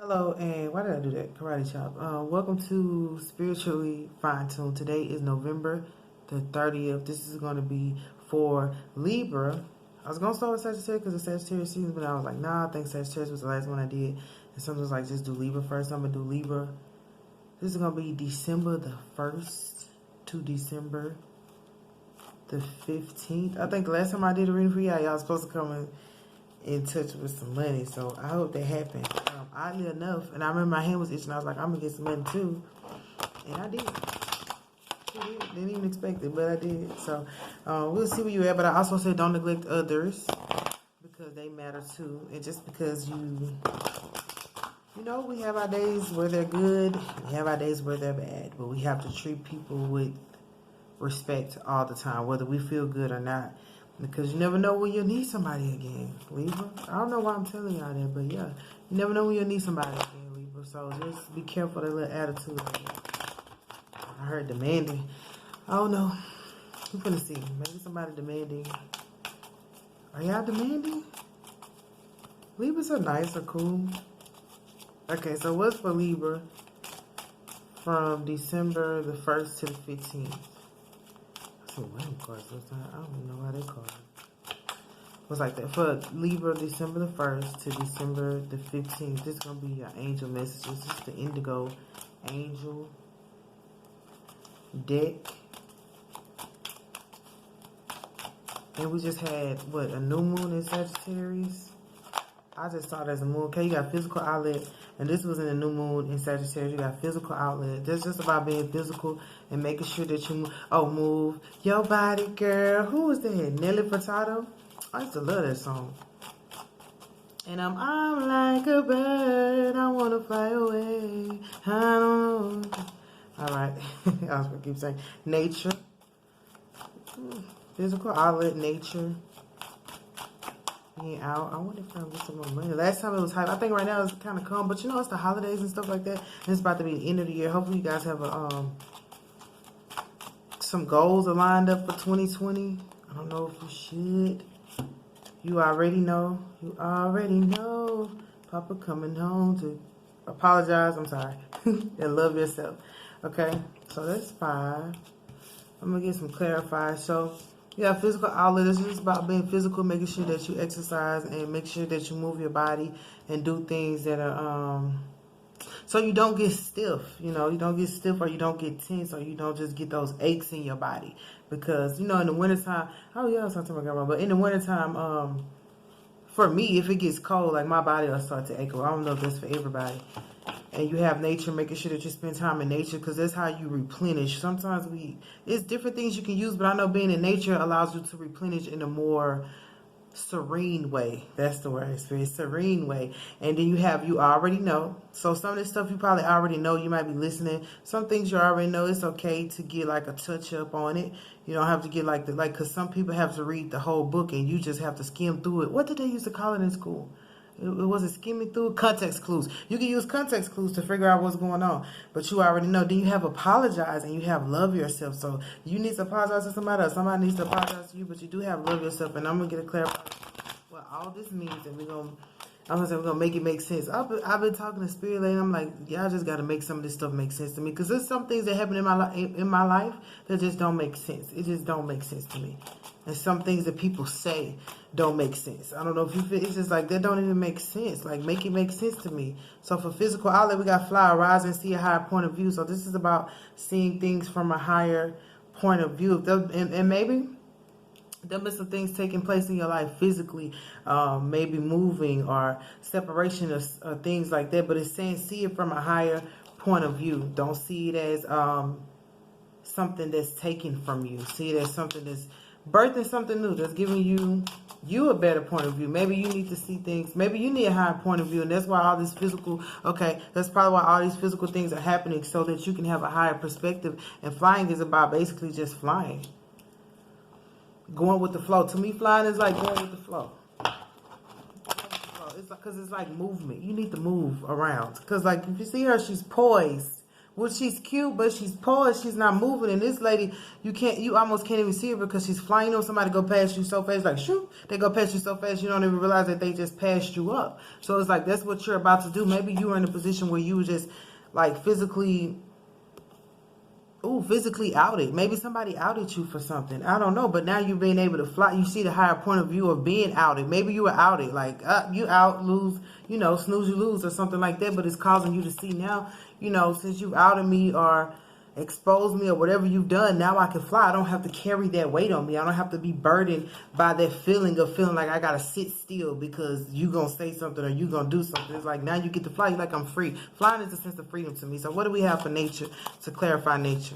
Hello, and why did I do that? Karate chop. Welcome to Spiritually Fine Tuned. Today is November the 30th. This is going to be for Libra. I was going to start with Sagittarius because it's Sagittarius season, but I was like, nah, I think Sagittarius was the last one I did. And someone was like, just do Libra first. I'm going to do Libra. This is going to be December the 1st to December the 15th. I think the last time I did a reading for y'all was supposed to come in touch with some money, so I hope that happens. Oddly enough, and I remember my hand was itching, I was like, I'm gonna get some money too, and I did. Didn't even expect it, but I did. So we'll see where you're at, but I also said don't neglect others because they matter too, and just because you know, we have our days where they're good, we have our days where they're bad, but we have to treat people with respect all the time, whether we feel good or not. Because you never know when you'll need somebody again, Libra. I don't know why I'm telling y'all that, but yeah. You never know when you'll need somebody again, Libra. So just be careful of that little attitude. I heard demanding. I don't know. We're gonna see. Maybe somebody demanding. Are y'all demanding? Libras are nice or cool. Okay, so what's for Libra from December the 1st to the 15th? So random cards this time. I don't even know why they call it. What's like that for Libra, December the 1st to December the 15th. This is gonna be your angel messages. This is the Indigo Angel deck, and we just had what, a new moon in Sagittarius. I just saw it as a moon. Okay, you got physical outlet, and this was in a new moon in Sagittarius. You got physical outlet. That's just about being physical and making sure that you move your body, girl. Who was that? Nelly Furtado. I used to love that song. And I'm like a bird. I wanna fly away. I don't know. All right, I was gonna keep saying nature, physical outlet, nature. Being out. I wonder if I get some more money. Last time it was hype. I think right now it's kind of calm, but you know it's the holidays and stuff like that. And it's about to be the end of the year. Hopefully you guys have some goals lined up for 2020. I don't know if you should. You already know. You already know. Papa coming home to apologize. I'm sorry. And love yourself. Okay. So that's 5. I'm gonna get some clarified. So. Yeah, physical outlet. It's just about being physical, making sure that you exercise and make sure that you move your body and do things that are so you don't get stiff. You know, you don't get stiff or you don't get tense or you don't just get those aches in your body. Because, you know, in the wintertime, oh yeah, I was talking to my grandma, but in the wintertime, for me, if it gets cold, like my body will start to ache. I don't know if that's for everybody. And you have nature, making sure that you spend time in nature because that's how you replenish. Sometimes it's different things you can use, but I know being in nature allows you to replenish in a more serene way. That's the word, serene way. And then you already know. So some of this stuff you probably already know. You might be listening. Some things you already know. It's okay to get like a touch up on it. You don't have to get because some people have to read the whole book and you just have to skim through it. What did they used to call it in school? It wasn't skimming through. Context clues. You can use context clues to figure out what's going on. But you already know. Then you have apologize and you have love yourself. So you need to apologize to somebody else. Somebody needs to apologize to you. But you do have love yourself. And I'm going to get a clarification what all this means. And we're going to make it make sense. I've been talking to Spirit Lady. I'm like, y'all just got to make some of this stuff make sense to me. Because there's some things that happen in my life that just don't make sense. It just don't make sense to me. And some things that people say don't make sense. I don't know if you feel, it's just like, that don't even make sense. Like, make it make sense to me. So for physical outlet, we got fly, rise, and see a higher point of view. So this is about seeing things from a higher point of view. And maybe there'll be some things taking place in your life physically, maybe moving or separation or things like that. But it's saying see it from a higher point of view. Don't see it as something that's taken from you. See it as something that's birthing something new, that's giving you a better point of view. Maybe you need to see things. Maybe you need a higher point of view, and that's why all this physical. Okay, that's probably why all these physical things are happening, so that you can have a higher perspective. And flying is about basically just flying, going with the flow. To me, flying is like going with the flow. It's because it's like movement. You need to move around. Because like if you see her, she's poised Well, she's cute, but she's poised. She's not moving. And this lady, you almost can't even see her because she's flying. You know, somebody go past you so fast, like shoot, they go past you so fast, you don't even realize that they just passed you up. So it's like that's what you're about to do. Maybe you were in a position where you were just like physically outed. Maybe somebody outed you for something. I don't know. But now you're being able to fly. You see the higher point of view of being outed. Maybe you were outed. Like, you out, lose, you know, snooze, you lose or something like that. But it's causing you to see now, you know, since you've outed me or exposed me or whatever you've done, now I can fly. I don't have to carry that weight on me. I don't have to be burdened by that feeling like I got to sit still because you going to say something or you going to do something. It's like now you get to fly. You're like, I'm free. Flying is a sense of freedom to me. So what do we have for nature to clarify nature?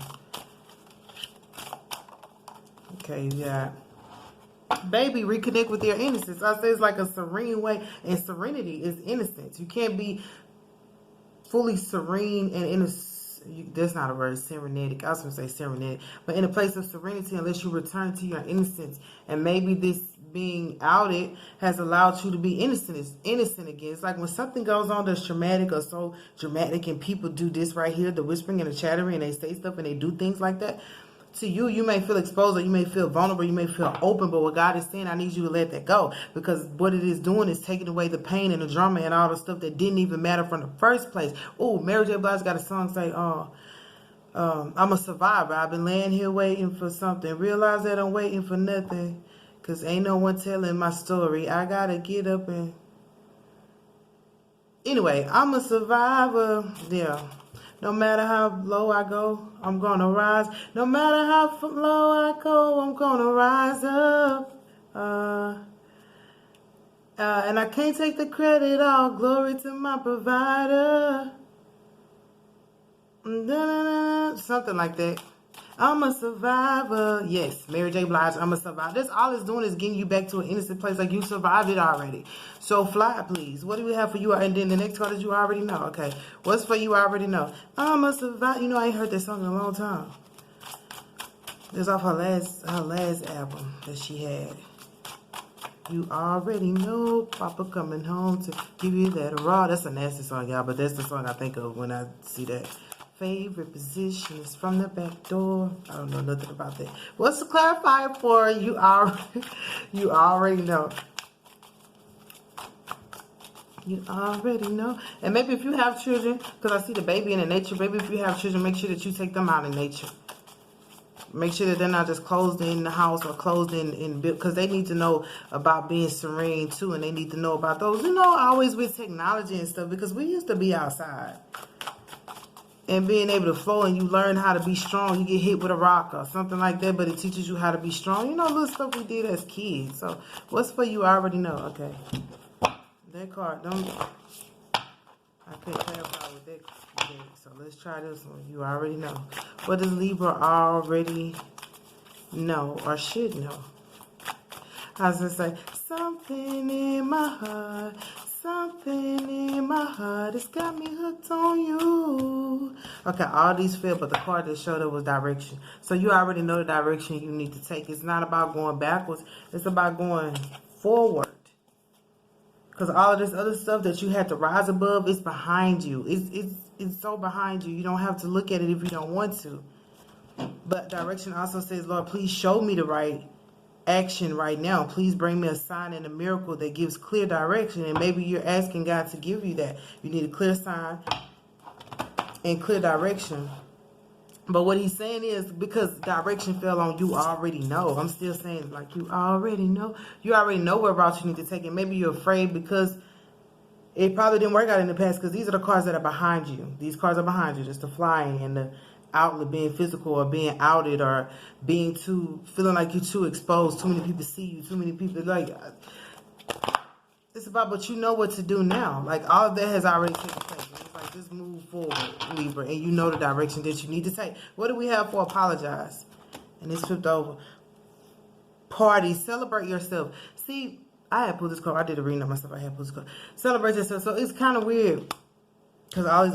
Okay, yeah. Baby, reconnect with your innocence. I say it's like a serene way, and serenity is innocence. You can't be fully serene and innocent. That's not a word, serenetic. I was going to say serenetic. But in a place of serenity, unless you return to your innocence. And maybe this being outed has allowed you to be innocent again. It's like when something goes on that's traumatic or so dramatic and people do this right here, the whispering and the chattering, and they say stuff and they do things like that. To you, you may feel exposed or you may feel vulnerable, you may feel open, but what God is saying, I need you to let that go. Because what it is doing is taking away the pain and the drama and all the stuff that didn't even matter from the first place. Oh, Mary J. Blige got a song say, I'm a survivor. I've been laying here waiting for something. Realize that I'm waiting for nothing. Because ain't no one telling my story. I got to get up and... Anyway, I'm a survivor. Yeah. No matter how low I go, I'm going to rise. No matter how low I go, I'm going to rise up. And I can't take the credit, all glory to my provider. Something like that. I'm a survivor. Yes, Mary J. Blige, I'm a survivor. That's all it's doing is getting you back to an innocent place like you survived it already. So fly, please. What do we have for you? And then the next card is you already know. Okay. What's for you? I already know. I'm a survivor. You know, I ain't heard that song in a long time. It's off her last album that she had. You already know, Papa coming home to give you that raw. That's a nasty song, y'all, but that's the song I think of when I see that. Favorite position is from the back door. I don't know nothing about that. What's the clarifier for? You already know. You already know. And maybe if you have children, because I see the baby in the nature, maybe if you have children, make sure that you take them out in nature. Make sure that they're not just closed in the house or closed in because they need to know about being serene too, and they need to know about those, you know, always with technology and stuff, because we used to be outside. And being able to flow, and you learn how to be strong. You get hit with a rock or something like that, but it teaches you how to be strong. You know, little stuff we did as kids. So, what's for you? I already know. Okay. That card, I can't clarify with that. So, let's try this one. You already know. What does Libra already know or should know? I was going to say, something in my heart. Something in my heart has got me hooked on you. Okay, all these failed, but the card that showed up was direction. So you already know the direction you need to take. It's not about going backwards. It's about going forward. Because all of this other stuff that you had to rise above is behind you. It's so behind you. You don't have to look at it if you don't want to. But direction also says, Lord, please show me the right action right now. Please bring me a sign and a miracle that gives clear direction. And maybe you're asking God to give you that. You need a clear sign and clear direction. But what he's saying is, because direction fell on you already know. I'm still saying, like, you already know. You already know what route you need to take. And maybe you're afraid because it probably didn't work out in the past, because these are the cards that are behind you. These cards are behind you. Just the flying and the outlet, being physical or being outed or being feeling like you're too exposed. Too many people see you. Too many people, like, it's about, but you know what to do now. Like, all of that has already taken place. It's like, just move forward, Libra, and you know the direction that you need to take. What do we have for apologize? And it's flipped over. Party, celebrate yourself. See, I had pulled this card. I did a reading on myself. I had pulled this card. Celebrate yourself. So it's kind of weird, because all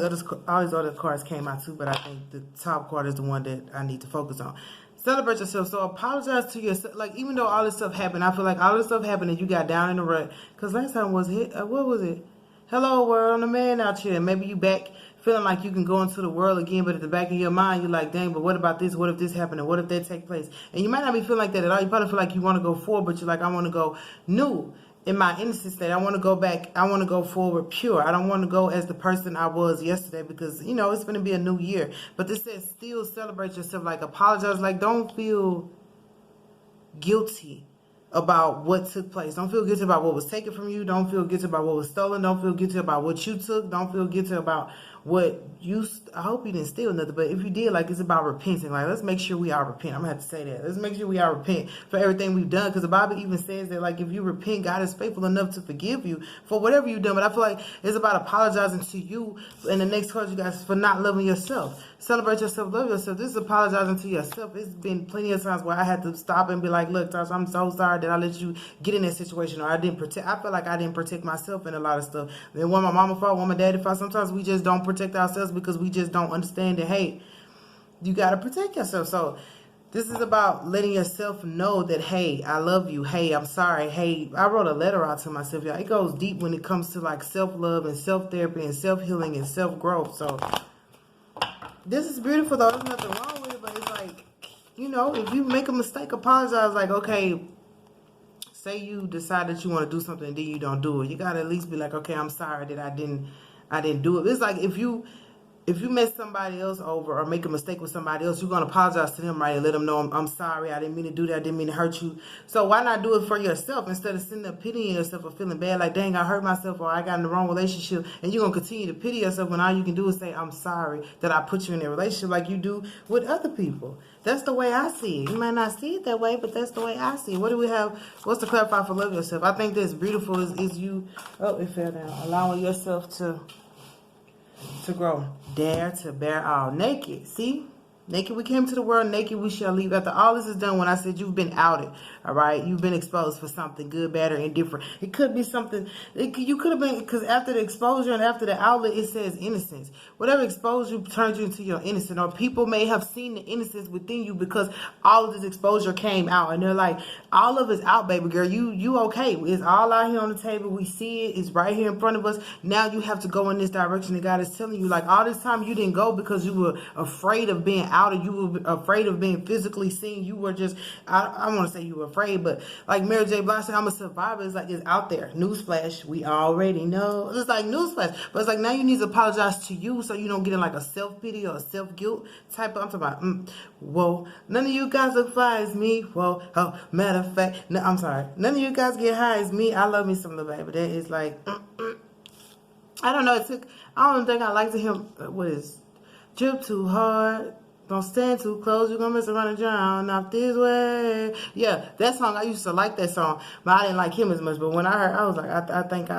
these other cards came out too, but I think the top card is the one that I need to focus on. Celebrate yourself. So apologize to yourself. Like, even though all this stuff happened, I feel like all this stuff happened and you got down in the rut. Because last time was what was it? Hello world, I'm a man out here. Maybe you back feeling like you can go into the world again, but at the back of your mind, you're like, dang, but what about this? What if this happened? And what if that take place? And you might not be feeling like that at all. You probably feel like you want to go forward, but you're like, I want to go new. In my innocent state, I want to go back. I want to go forward pure. I don't want to go as the person I was yesterday because, you know, it's going to be a new year. But this says still celebrate yourself. Like, apologize. Like, don't feel guilty about what took place. Don't feel guilty about what was taken from you. Don't feel guilty about what was stolen. Don't feel guilty about what you took. Don't feel guilty about what you, I hope you didn't steal nothing, but if you did, like, it's about repenting. Like, let's make sure we all repent. I'm gonna have to say that. Let's make sure we all repent for everything we've done, because the Bible even says that, like, if you repent, God is faithful enough to forgive you for whatever you've done. But I feel like it's about apologizing to you in the next card, you guys, for not loving yourself. Celebrate yourself, love yourself. This is apologizing to yourself. It's been plenty of times where I had to stop and be like, look, Tasha, I'm so sorry that I let you get in that situation, or I didn't protect. I feel like I didn't protect myself in a lot of stuff. Then when my mama fought, when my daddy fought, sometimes we just don't protect ourselves because we just don't understand that, hey, you got to protect yourself. So this is about letting yourself know that, hey, I love you. Hey, I'm sorry. Hey, I wrote a letter out to myself, y'all. It goes deep when it comes to, like, self-love and self-therapy and self-healing and self-growth. So this is beautiful, though. There's nothing wrong with it, but it's like, you know, if you make a mistake, apologize. Like, okay, say you decide that you want to do something and then you don't do it. You got to at least be like, okay, I'm sorry that I didn't do it. It's like if you mess somebody else over or make a mistake with somebody else, you're going to apologize to them, right? And let them know, I'm sorry. I didn't mean to do that. I didn't mean to hurt you. So why not do it for yourself instead of sitting there pitying yourself or feeling bad like, dang, I hurt myself or I got in the wrong relationship. And you're going to continue to pity yourself when all you can do is say, I'm sorry that I put you in a relationship like you do with other people. That's the way I see it. You might not see it that way, but that's the way I see it. What do we have? What's the clarify for love yourself? I think that's beautiful is you, oh, it fell down, allowing yourself to grow. Dare to bear all. Naked. See? Naked we came to the world, naked we shall leave. After all this is done, when I said you've been outed, all right? You've been exposed for something good, bad, or indifferent. It could be something, you could have been, because after the exposure and after the outlet, it says innocence. Whatever exposed you turns you into your innocent, or people may have seen the innocence within you because all of this exposure came out. And they're like, all of it's out, baby girl. You okay. It's all out here on the table. We see it. It's right here in front of us. Now you have to go in this direction that God is telling you. Like, all this time you didn't go because you were afraid of being outed. You were afraid of being physically seen. You were just, I want to say you were afraid, but like Mary J. Blige said, I'm a survivor. It's like, it's out there. Newsflash. We already know. It's like newsflash. But it's like, now you need to apologize to you so you don't get in like a self-pity or a self-guilt type of, I'm talking about, whoa, none of you guys look fly as me. Whoa, oh, matter of fact, no, I'm sorry. None of you guys get high as me. I love me some Lil Baby. That is like, I don't know. I don't think I like to hear, what is, drip too hard. Don't stand too close, you're gonna mess around and drown out this way. Yeah, that song, I used to like that song, but I didn't like him as much. But when I heard, I was like, I think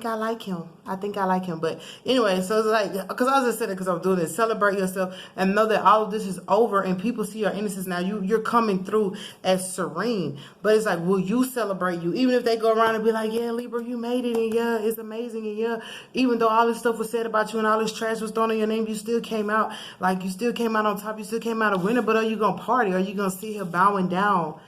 I like him. I think I like him. But anyway, so it's like, because I was just saying it because I'm doing this. Celebrate yourself and know that all of this is over and people see your innocence now. You're coming through as serene. But it's like, will you celebrate you? Even if they go around and be like, yeah, Libra, you made it, and yeah, it's amazing, and yeah, even though all this stuff was said about you and all this trash was thrown on your name, you still came out, like, you still came out on top, you still came out a winner. But are you gonna party? Are you gonna see her bowing down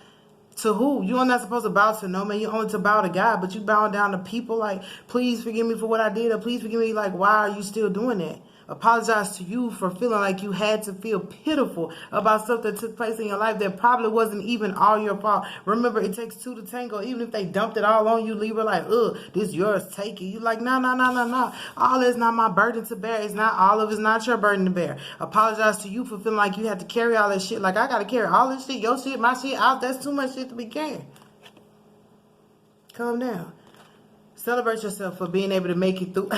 to who? You're not supposed to bow to no man. You're only to bow to God. But you bowing down to people like, please forgive me for what I did, or please forgive me. Like, why are you still doing that? Apologize to you for feeling like you had to feel pitiful about stuff that took place in your life that probably wasn't even all your fault. Remember, it takes two to tango. Even if they dumped it all on you, Libra, like, this yours, take it. You like, no. All is not my burden to bear. It's not, all of it's not your burden to bear. Apologize to you for feeling like you had to carry all that shit. Like, I got to carry all this shit, your shit, my shit out. That's too much shit to be carrying. Calm down. Celebrate yourself for being able to make it through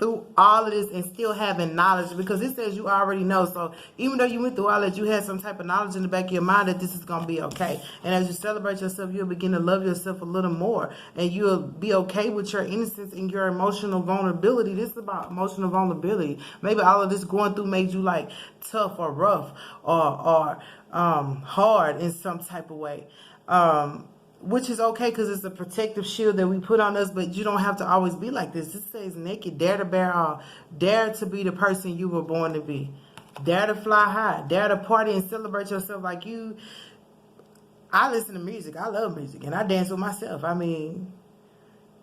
through all of this and still having knowledge, because it says you already know. So even though you went through all that, you had some type of knowledge in the back of your mind that this is going to be okay. And as you celebrate yourself, you'll begin to love yourself a little more, and you'll be okay with your innocence and your emotional vulnerability. This is about emotional vulnerability. Maybe all of this going through made you like tough or rough or hard in some type of way. Which is okay, because it's a protective shield that we put on us, but you don't have to always be like this. This says naked, dare to bear all, dare to be the person you were born to be, dare to fly high, dare to party and celebrate yourself like you. I listen to music. I love music, and I dance with myself. I mean,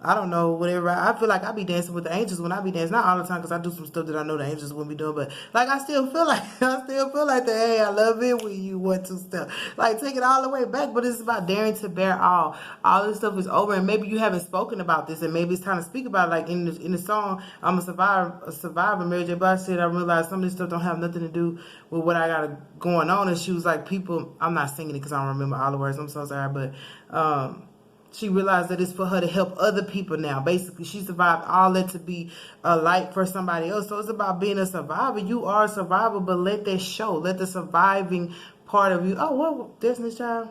I don't know, whatever. I feel like I be dancing with the angels when I be dancing. Not all the time because I do some stuff that I know the angels wouldn't be doing. But, like, I still feel like, that, hey, I love it when you want to stuff. Like, take it all the way back. But it's about daring to bear all. All this stuff is over. And maybe you haven't spoken about this. And maybe it's time to speak about it. Like, in the song, I'm a survivor. Mary J. Blige said, I realized some of this stuff don't have nothing to do with what I got going on. And she was like, people, I'm not singing it because I don't remember all the words. I'm so sorry. But, she realized that it's for her to help other people now. Basically, she survived all that to be a light for somebody else. So it's about being a survivor. You are a survivor, but let that show. Let the surviving part of you. Oh, what? Destiny's Child?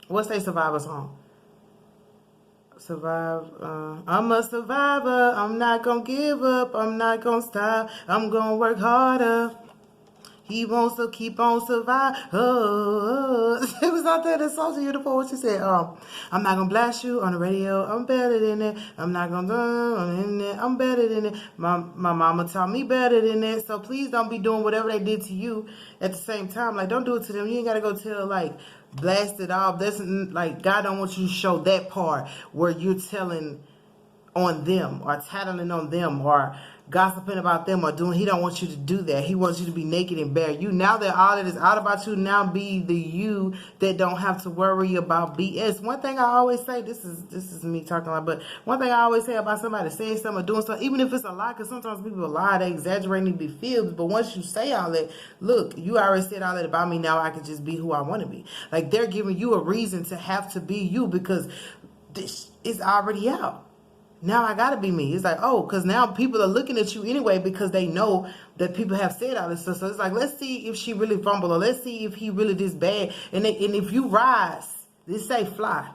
What's their survivor song? I'm a survivor. I'm not going to give up. I'm not going to stop. I'm going to work harder. He wants to keep on surviving. Oh. It was out there. That's so beautiful. What she said. I'm not going to blast you on the radio. I'm better than it. I'm not going to. I'm better than it. My mama taught me better than it. So please don't be doing whatever they did to you at the same time. Like, don't do it to them. You ain't got to go tell, like, blast it off. That's, like, God don't want you to show that part where you're telling on them or tattling on them or gossiping about them or doing. He don't want you to do that. He wants you to be naked and bare. You, now that all that is out about you, now be the you that don't have to worry about BS. One thing I always say, this is me talking about, but one thing I always say about somebody saying something or doing something, even if it's a lie, because sometimes people lie, they exaggerate and be filled. But once you say all that, look, you already said all that about me. Now I can just be who I want to be. Like, they're giving you a reason to have to be you because this is already out. Now I gotta be me. It's like, oh, because now people are looking at you anyway because they know that people have said all this stuff. So it's like, let's see if she really fumbled or let's see if he really this bad. And if you rise, this say fly.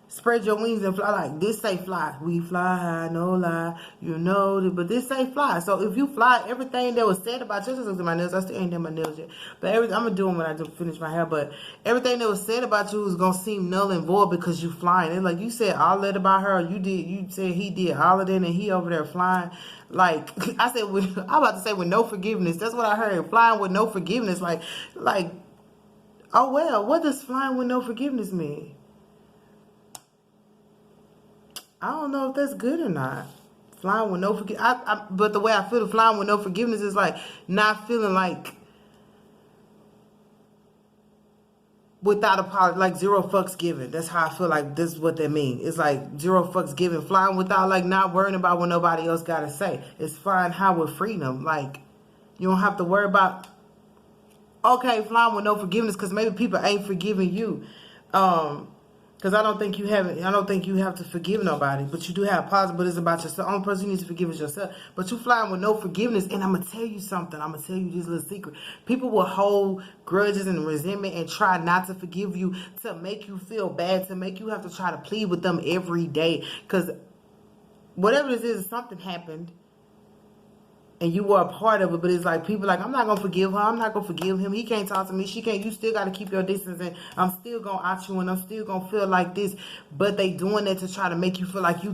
Spread your wings and fly. Like, this say fly. We fly high, no lie. You know, but this say fly. So if you fly, everything that was said about you, just look at my nails. I still ain't done my nails yet. But I'm going to do them when I just finish my hair. But everything that was said about you is going to seem null and void because you flying. And like, you said all that about her. You said he did all of that and he over there flying. Like, I said, I'm about to say with no forgiveness. That's what I heard. Flying with no forgiveness. Like, oh, well, what does flying with no forgiveness mean? I don't know if that's good or not. Flying with no forgiveness. But the way I feel flying with no forgiveness is like not feeling like without apology, like zero fucks given. That's how I feel like this is what they mean. It's like zero fucks given. Flying without like not worrying about what nobody else got to say. It's flying high with freedom. Like, you don't have to worry about, okay, flying with no forgiveness because maybe people ain't forgiving you. Because I don't think you have to forgive nobody, but you do have positive. But it's about yourself. The only person you need to forgive is yourself. But you flying with no forgiveness, and I'm gonna tell you something. I'm gonna tell you this little secret. People will hold grudges and resentment and try not to forgive you to make you feel bad, to make you have to try to plead with them every day. Because whatever this is, something happened. And you were a part of it, but it's like people like, I'm not gonna forgive her. I'm not gonna forgive him. He can't talk to me. She can't. You still gotta keep your distance, and I'm still gonna out you, and I'm still gonna feel like this. But they doing that to try to make you feel like you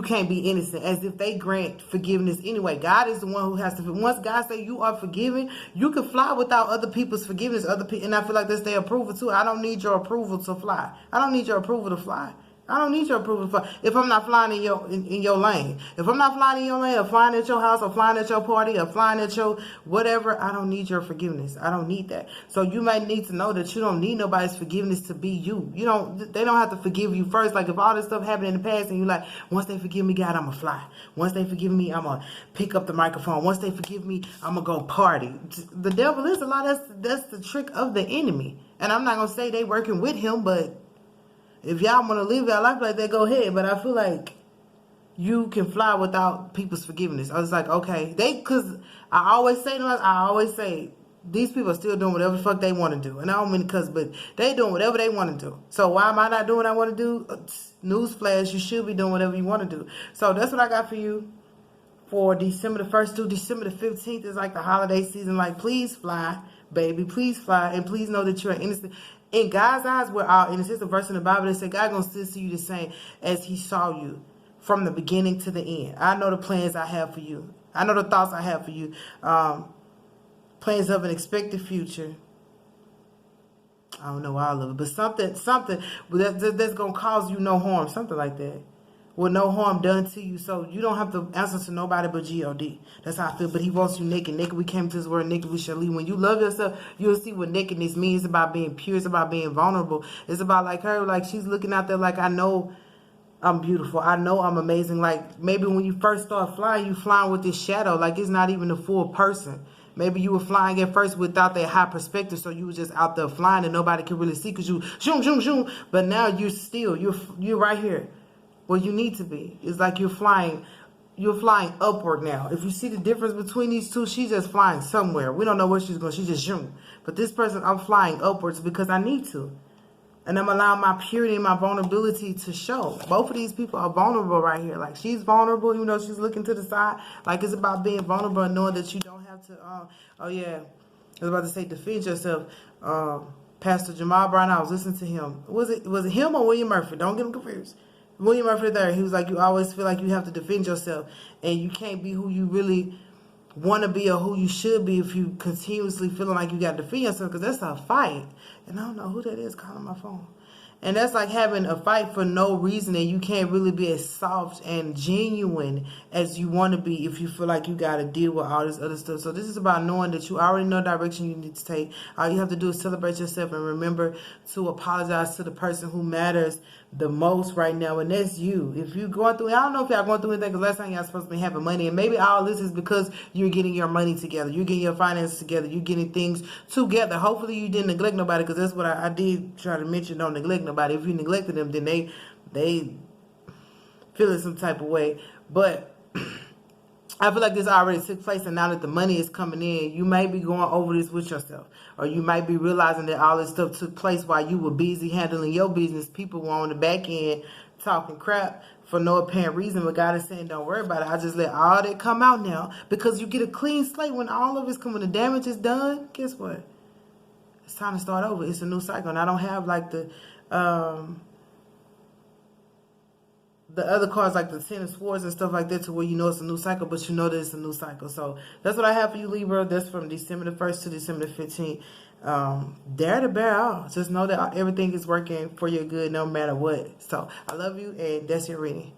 can't be innocent, as if they grant forgiveness anyway. God is the one who has to. Once God say you are forgiven, you can fly without other people's forgiveness. And I feel like that's their approval too. I don't need your approval to fly. I don't need your approval to fly. I don't need your approval for if I'm not flying in your lane. If I'm not flying in your lane or flying at your house or flying at your party or flying at your whatever, I don't need your forgiveness. I don't need that. So you might need to know that you don't need nobody's forgiveness to be you. They don't have to forgive you first. Like if all this stuff happened in the past and you're like, once they forgive me, God, I'm gonna fly. Once they forgive me, I'm gonna pick up the microphone. Once they forgive me, I'm gonna go party. The devil is a lot. That's the trick of the enemy. And I'm not gonna say they working with him, but if y'all want to live your life like that, go ahead. But I feel like you can fly without people's forgiveness. I was like, okay. Because I always say, these people are still doing whatever the fuck they want to do. And I don't mean but they doing whatever they want to do. So why am I not doing what I want to do? Newsflash, you should be doing whatever you want to do. So that's what I got for you for December the 1st through December the 15th. Is like the holiday season. Like, please fly, baby. Please fly. And please know that you're innocent. In God's eyes, we're all innocent. There's a verse in the Bible that said God gonna still see you the same as he saw you from the beginning to the end. I know the plans I have for you. I know the thoughts I have for you. Plans of an expected future. I don't know all of it, but something that's gonna cause you no harm. Something like that. with no harm done to you. So you don't have to answer to nobody but God. That's how I feel. But he wants you naked. Naked we came to this world, naked we shall leave. When you love yourself, you'll see what nakedness means. It's about being pure. It's about being vulnerable. It's about like her, like she's looking out there like, I know I'm beautiful. I know I'm amazing. Like maybe when you first start flying, you flying with this shadow. Like it's not even a full person. Maybe you were flying at first without that high perspective, so you were just out there flying and nobody could really see because you zoom, zoom, zoom. But now you're right here where you need to be. It's like you're flying upward now. If you see the difference between these two, she's just flying somewhere. We don't know where she's going. She's just zoom. But this person, I'm flying upwards because I need to. And I'm allowing my purity and my vulnerability to show. Both of these people are vulnerable right here. Like she's vulnerable, even though she's looking to the side. Like it's about being vulnerable and knowing that you don't have to, oh yeah, I was about to say defend yourself. Pastor Jamal Brown, I was listening to him. Was it him or William Murphy? Don't get him confused. William Murphy there, he was like, you always feel like you have to defend yourself. And you can't be who you really want to be or who you should be if you continuously feeling like you got to defend yourself, because that's a fight. And I don't know who that is calling my phone. And that's like having a fight for no reason, and you can't really be as soft and genuine as you want to be if you feel like you got to deal with all this other stuff. So this is about knowing that you already know the direction you need to take. All you have to do is celebrate yourself and remember to apologize to the person who matters the most right now, and that's you. If you're going through, I don't know if y'all going through anything, because last time y'all supposed to be having money, and maybe all this is because you're getting your money together, you're getting your finances together, you're getting things together. Hopefully you didn't neglect nobody, because that's what I did try to mention. Don't neglect nobody. If you neglected them, then they feel in some type of way. But I feel like this already took place, and now that the money is coming in, you may be going over this with yourself. Or you might be realizing that all this stuff took place while you were busy handling your business. People were on the back end talking crap for no apparent reason. But God is saying, don't worry about it. I just let all that come out now. Because you get a clean slate when all of it's coming. The damage is done. Guess what? It's time to start over. It's a new cycle. And I don't have like the other cards like the Ten of Swords and stuff like that to where you know it's a new cycle, but you know that it's a new cycle. So that's what I have for you, Libra. That's from December the 1st to December the 15th. Dare to bear out. Just know that everything is working for your good no matter what. So I love you, and that's your reading.